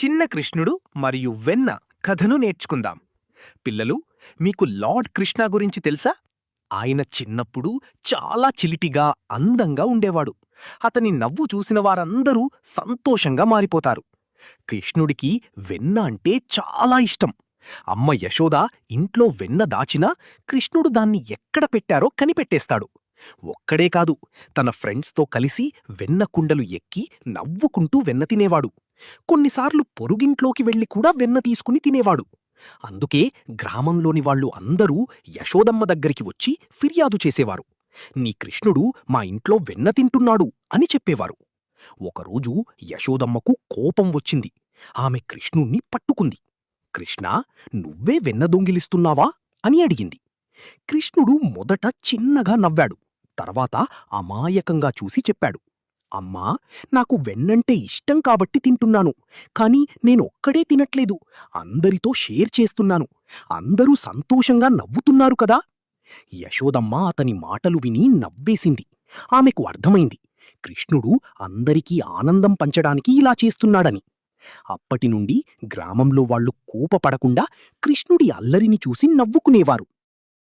చిన్న కృష్ణుడు మరియు వెన్న కథను నేర్చుకుందాం. పిల్లలు, మీకు లార్డ్ కృష్ణ గురించి తెలుసా? ఆయన చిన్నప్పుడు చాలా చిలిపిగా, అందంగా ఉండేవాడు. అతని నవ్వు చూసిన వారందరూ సంతోషంగా మారిపోతారు. కృష్ణుడికి వెన్న అంటే చాలా ఇష్టం. అమ్మ యశోద ఇంట్లో వెన్న దాచినా కృష్ణుడు దాన్ని ఎక్కడ పెట్టారో కనిపెట్టేస్తాడు. ఒక్కడే కాదు, తన ఫ్రెండ్స్తో కలిసి వెన్న కుండలు ఎక్కి నవ్వుకుంటూ వెన్న తినేవాడు. కొన్నిసార్లు పొరుగింట్లోకి వెళ్లి కూడా వెన్న తీసుకుని తినేవాడు. అందుకే గ్రామంలోని వాళ్ళు అందరూ యశోదమ్మ దగ్గరికి వచ్చి ఫిర్యాదు చేసేవారు. నీ కృష్ణుడు మా ఇంట్లో వెన్న తింటున్నాడు అని చెప్పేవారు. ఒకరోజు యశోదమ్మకు కోపం వచ్చింది. ఆమె కృష్ణుణ్ణి పట్టుకుంది. కృష్ణా, నువ్వే వెన్న దొంగిలిస్తున్నావా అని అడిగింది. కృష్ణుడు మొదట చిన్నగా నవ్వాడు. తర్వాత అమాయకంగా చూసి చెప్పాడు, అమ్మా, నాకు వెన్నంటే ఇష్టం కాబట్టి తింటున్నాను. కాని నేనొక్కడే తినట్లేదు, అందరితో షేర్ చేస్తున్నాను. అందరూ సంతోషంగా నవ్వుతున్నారు కదా. యశోదమ్మ అతని మాటలు విని నవ్వేసింది. ఆమెకు అర్థమైంది, కృష్ణుడు అందరికీ ఆనందం పంచడానికి ఇలా చేస్తున్నాడని. అప్పటినుండి గ్రామంలో వాళ్ళు కోపపడకుండా కృష్ణుడి అల్లరిని చూసి నవ్వుకునేవారు.